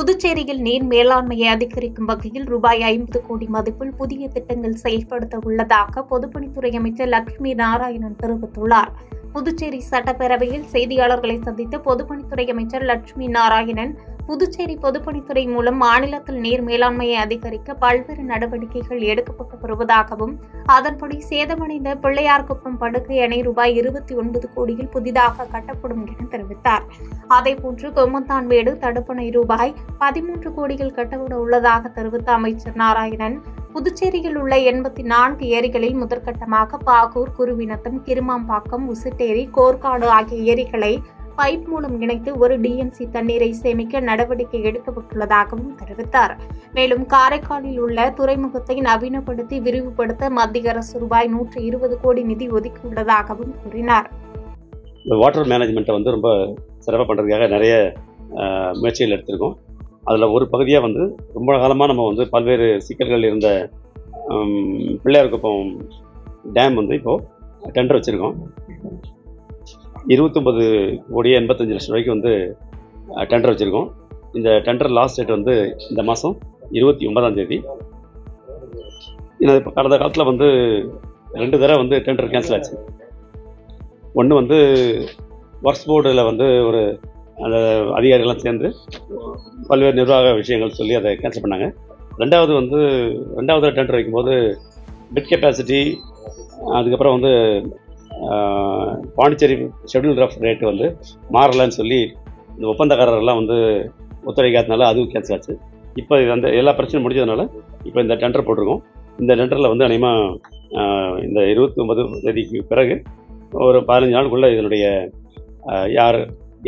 புதுச்சேரியில் நீர் மேலாண்மையை அதிகரிக்கும் வகையில் ரூபாய் 50 கோடி மதிப்பில் புதிய திட்டங்கள் செயல்படுத்த உள்ளதாக பொதுப்பணித்துறை அமைச்சர் லட்சுமி நாராயணன் தெரிவித்துள்ளார். புதுச்சேரி சட்டப்பேரவையில் செய்தியாளர்களை சந்தித்த பொதுப்பணித்துறை அமைச்சர் லட்சுமி நாராயணன், புதுச்சேரி பொதுப்பணித்துறை மூலம் மாநிலத்தில் நீர் மேலாண்மையை அதிகரிக்க பல்வேறு நடவடிக்கைகள் எடுக்கப்பட்டு வருவதாகவும், அதன்படி சேதமடைந்த பிள்ளையார்குப்பம் படுகை அணை ரூபாய் 29 கோடியில் புதிதாக கட்டப்படும் என தெரிவித்தார். அதேபோன்று கொம்மத்தான்மேடு தடுப்பணை ரூபாய் 13 கோடியில் கட்டப்பட உள்ளதாக தெரிவித்த அமைச்சர் நாராயணன், புதுச்சேரியில் உள்ள 84 ஏரிகளில் முதற்கட்டமாக பாகூர், குருவிநத்தம், கிருமாம்பாக்கம், உசிட்டேரி, கோர்க்காடு ஆகிய ஏரிகளை பைப் மூலம் இணைத்து 1 டிஎம்சி தண்ணீரை சேமிக்க நடவடிக்கை எடுக்கப்பட்டுள்ளதாகவும் தெரிவித்தார். மேலும் காரைக்காலில் உள்ள துறைமுகத்தை நவீனப்படுத்தி விரிவுபடுத்த மத்திய அரசு ரூபாய் 120 கோடி நிதி ஒதுக்கியுள்ளதாகவும் கூறினார். வாட்டர் மேனேஜ்மெண்ட்டை ரொம்ப சிறப்பாக பண்ணுறதுக்காக நிறைய முயற்சிகள் எடுத்திருக்கோம். அதில் ஒரு பகுதியாக ரொம்ப காலமாக நம்ம பல்வேறு சிக்கல்கள் இருந்த பிள்ளையார்குப்பம் டேம் இப்போது டெண்டர் வச்சுருக்கோம். 29 கோடி 85 லட்சம் ரூபாய்க்கு டெண்டர் வச்சுருக்கோம். இந்த டெண்டர் லாஸ்ட் டேட் இந்த மாதம் 29ஆம் தேதி. இப்போ கடந்த காலத்தில் 2 தடவை டெண்டர் கேன்சல் ஆச்சு. ஒன்று ஒர்க்ஸ் போர்டில் ஒரு அந்த அதிகாரிகள்லாம் சேர்ந்து பல்வேறு நிர்வாக விஷயங்கள் சொல்லி அதை கேன்சல் பண்ணாங்க. ரெண்டாவது டெண்டர் வைக்கும்போது பெட் கெப்பாசிட்டி, அதுக்கப்புறம் பாண்டிச்சேரி ஷெட்யூல் ரஃப் ரேட்டு மாறலன்னு சொல்லி இந்த ஒப்பந்தக்காரர்கள்லாம் ஒத்துழைக்காதனால அதுவும் கேன்சல் ஆச்சு. இப்போ எல்லா பிரச்சனையும் முடிஞ்சதுனால இப்போ இந்த டெண்டர் போட்டிருக்கோம். இந்த டெண்டரில் அநேகமாக இந்த 29 தேதிக்கு பிறகு ஒரு 15 நாளுக்குள்ளே இதனுடைய யார்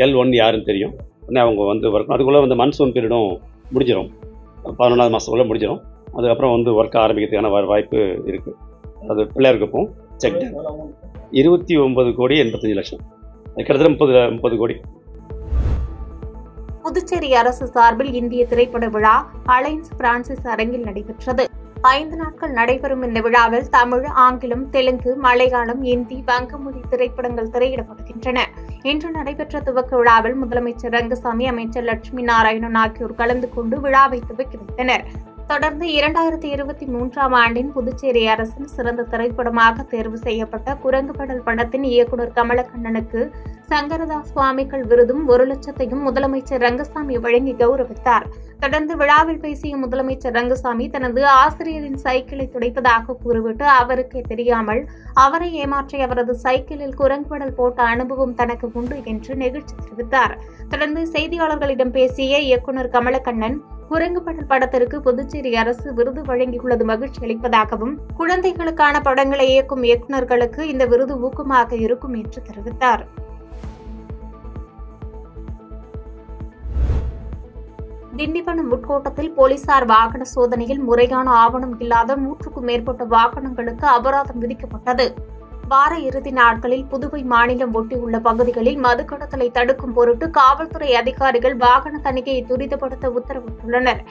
L1 யாருன்னு தெரியும். உடனே அவங்க ஒர்க் அதுக்குள்ளே மன்சூன் பீரியடும் முடிஞ்சிடும். 11ஆவது மாதத்துக்குள்ளே முடிஞ்சிடும். அதுக்கப்புறம் ஒர்க் ஆரம்பிக்கிறதுக்கான வாய்ப்பு இருக்குது. அது பிள்ளையார்குப்பம் செக் டேம் 29 கோடி 85 லட்சம், கிட்டத்தட்ட 30 கோடி. புதுச்சேரி அரசு சார்பில் இந்திய திரைப்பட விழா அலையன்ஸ் பிரான்சிஸ் அரங்கில் நடைபெற்றது. 5 நாட்கள் நடைபெறும் இந்த விழாவில் தமிழ், ஆங்கிலம், தெலுங்கு, மலையாளம், இந்தி, வங்கமொழி திரைப்படங்கள் திரையிடப்படுகின்றன. இன்று நடைபெற்ற துவக்க விழாவில் முதலமைச்சர் ரங்கசாமி, அமைச்சர் லட்சுமி நாராயணன் ஆகியோர் கலந்து கொண்டு விழாவை துவக்கி வைத்தனர். தொடர்ந்து 2023ஆம் ஆண்டின் புதுச்சேரி அரசின் சிறந்த திரைப்படமாக தேர்வு செய்யப்பட்ட குரங்குபடல் படத்தின் இயக்குநர் கமலக்கண்ணனுக்கு சங்கரதாஸ் சுவாமிகள் விருதும் 1 லட்சத்தையும் முதலமைச்சர் ரங்கசாமி வழங்கி கௌரவித்தார். தொடர்ந்து விழாவில் பேசிய முதலமைச்சர் ரங்கசாமி, தனது ஆசிரியரின் சைக்கிளை துடைப்பதாக கூறிவிட்டு அவருக்கே தெரியாமல் அவரை ஏமாற்றிய அவரது சைக்கிளில் குரங்குபடல் போட்ட அனுபவம் தனக்கு உண்டு என்று நெகிழ்ச்சி தெரிவித்தார். தொடர்ந்து செய்தியாளர்களிடம் பேசிய இயக்குநர் கமலக்கண்ணன், குரங்குபடல் படத்திற்கு புதுச்சேரி அரசு விருது வழங்கியுள்ளது மகிழ்ச்சி அளிப்பதாகவும், குழந்தைகளுக்கான படங்களை இயக்கும் இயக்குநர்களுக்கு இந்த விருது ஊக்கமாக இருக்கும் என்று தெரிவித்தார். திண்டிவனம் உட்கோட்டத்தில் போலீசார் வாகன சோதனையில் முறையான ஆவணம் இல்லாத 100க்கும் மேற்பட்ட வாகனங்களுக்கு அபராதம் விதிக்கப்பட்டது. வார இறுதி நாட்களில் புதுவை மாநிலம் ஒட்டியுள்ள பகுதிகளில் மதுக்கடத்தலை தடுக்கும் பொருட்டு காவல்துறை அதிகாரிகள் வாகன தணிக்கையை துரிதப்படுத்த உத்தரவிட்டுள்ளனர்.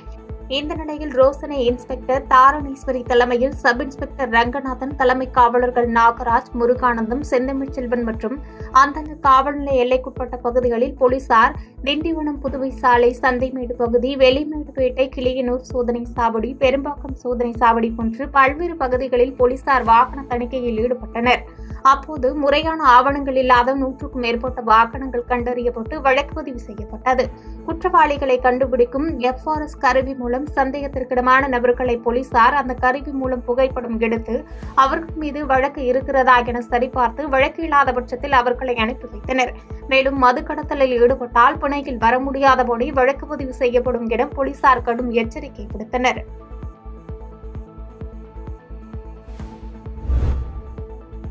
இந்த நிலையில் ரோசனை இன்ஸ்பெக்டர் தாரணேஸ்வரி தலைமையில் சப் இன்ஸ்பெக்டர் ரங்கநாதன், தலைமை காவலர்கள் நாகராஜ், முருகானந்தம், செந்தமிழ்ச்செல்வன் மற்றும் அந்தந்த காவல் நிலைய எல்லைக்குட்பட்ட பகுதிகளில் போலீசார் திண்டிவனம் புதுவை சாலை, சந்தைமேடு பகுதி, வெளிமேடுபேட்டை, கிளியனூர் சோதனை சாவடி, பெரும்பாக்கம் சோதனை சாவடி போன்று பல்வேறு பகுதிகளில் போலீசார் வாகன தணிக்கையில் ஈடுபட்டனர். அப்போது முறையான ஆவணங்கள் இல்லாத 100க்கும் மேற்பட்ட வாகனங்கள் கண்டறியப்பட்டு வழக்கு பதிவு செய்யப்பட்டது. குற்றவாளிகளை கண்டுபிடிக்கும் FRS கருவி மூலம் சந்தேகத்திற்கிடமான நபர்களை போலீசார் அந்த கருவி மூலம் புகைப்படம் எடுத்து அவர்கள் மீது வழக்கு இருக்கிறதா என சரிபார்த்து வழக்கு இல்லாத பட்சத்தில் அவர்களை அனுப்பி வைத்தனர். மேலும் மது கடத்தலில் ஈடுபட்டால் பிணையில் வர முடியாதபடி வழக்கு பதிவு செய்யப்படும் என போலீசார் கடும் எச்சரிக்கை விடுத்தனர்.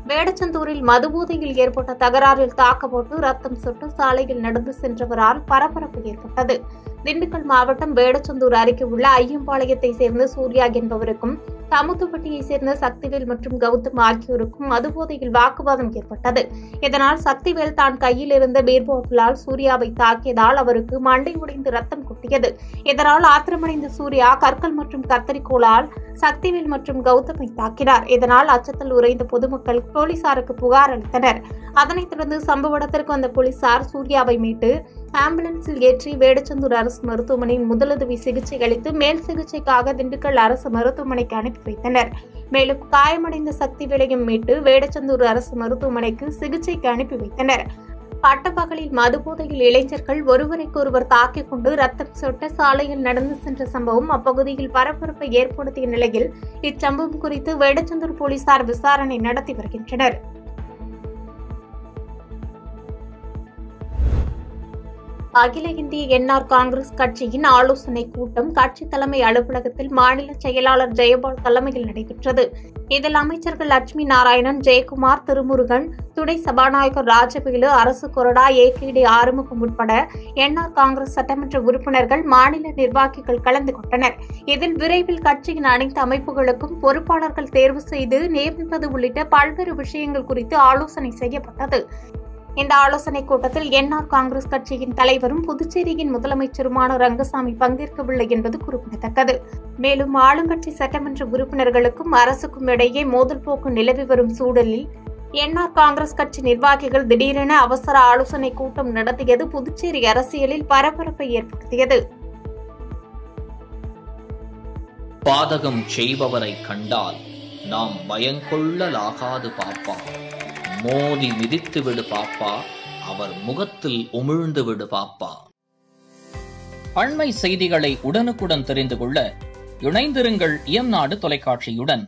வேடச்சந்தூரில் மதுபோதையில் ஏற்பட்ட தகராறில் தாக்கப்பட்டு ரத்தம் சொட்டு சாலையில் நடந்து சென்றவரால் பரபரப்பு ஏற்பட்டது. திண்டுக்கல் மாவட்டம் வேடச்சந்தூர் அருகே உள்ள ஐயம்பாளையத்தை சேர்ந்த சூர்யா என்பவருக்கும், தமுத்துப்பட்டியை சேர்ந்த சக்திவேல் மற்றும் கௌதம் ஆகியோருக்கும் மதுபோதையில் வாக்குவாதம் ஏற்பட்டது. இதனால் சக்திவேல் தான் கையில் இருந்த பீர் பாட்டிலால் சூர்யாவை தாக்கியதால் அவருக்கு மண்டை உடைந்து ரத்தம் கொட்டியது. இதனால் ஆத்திரமடைந்த சூர்யா கற்கள் மற்றும் கத்தரிக்கோளால் சக்திவேல் மற்றும் கௌதமை தாக்கினார். இதனால் அச்சத்தில் உறைந்த பொதுமக்கள் போலீசாருக்கு புகார் அளித்தனர். அதனைத் தொடர்ந்து சம்பவ இடத்திற்கு வந்த போலீசார் சூர்யாவை மீட்டு ஆம்புலன்ஸில் ஏற்றி வேடச்சந்தூர் அரசு மருத்துவமனையின் முதலுதவி சிகிச்சை அளித்து மேல் சிகிச்சைக்காக திண்டுக்கல் அரசு மருத்துவமனைக்கு அனுப்பி வைத்தனர். மேலும் காயமடைந்த சக்திவேலையும் மீட்டு வேடச்சந்தூர் அரசு மருத்துவமனைக்கு சிகிச்சைக்கு அனுப்பி வைத்தனர். பட்டப்பகலில் மதுபோதையில் இளைஞர்கள் ஒருவருக்கொருவர் தாக்கிக் கொண்டு ரத்தம் சொட்ட சாலையில் நடந்து சென்ற சம்பவம் அப்பகுதியில் பரபரப்பை ஏற்படுத்திய நிலையில் இச்சம்பவம் குறித்து வேடச்சந்தூர் போலீசார் விசாரணை நடத்தி வருகின்றனர். அகில இந்திய என்ஆர் காங்கிரஸ் கட்சியின் ஆலோசனைக் கூட்டம் கட்சி தலைமை அலுவலகத்தில் மாநில செயலாளர் ஜெயபால் தலைமையில் நடைபெற்றது. இதில் அமைச்சர்கள் லட்சுமி நாராயணன், ஜெயக்குமார், திருமுருகன், துணை சபாநாயகர் ராஜவேலு, அரசு கொறடா ஏகேடி ஆறுமுகம் உட்பட என்ஆர் காங்கிரஸ் சட்டமன்ற உறுப்பினர்கள், மாநில நிர்வாகிகள் கலந்து கொண்டனர். இதில் விரைவில் கட்சியின் அனைத்து அமைப்புகளுக்கும் பொறுப்பாளர்கள் தேர்வு செய்து நியமிப்பது உள்ளிட்ட பல்வேறு விஷயங்கள் குறித்து ஆலோசனை செய்யப்பட்டது. இந்த ஆலோசனைக் கூட்டத்தில் என்ஆர் காங்கிரஸ் கட்சியின் தலைவரும் புதுச்சேரியின் முதலமைச்சருமான ரங்கசாமி பங்கேற்கவில்லை என்பது குறிப்பிடத்தக்கது. மேலும் ஆளுங்கட்சி சட்டமன்ற உறுப்பினர்களுக்கும் அரசுக்கும் இடையே மோதல் போக்கு நிலவி வரும் சூழலில் என்ஆர் காங்கிரஸ் கட்சி நிர்வாகிகள் திடீரென அவசர ஆலோசனைக் கூட்டம் நடத்தியது புதுச்சேரி அரசியலில் பரபரப்பை ஏற்படுத்தியது. பாதகம் செய்பவரை கண்டால் நாம் பயங்கொள்ளலாகாது பாப்பா, மோதி மிதித்து விடு பாப்பா, அவர் முகத்தில் உமிழ்ந்து விடு பாப்பா. அண்மை செய்திகளை உடனுக்குடன் தெரிந்து கொள்ள இணைந்திருங்கள் எம் நாடு தொலைக்காட்சியுடன்.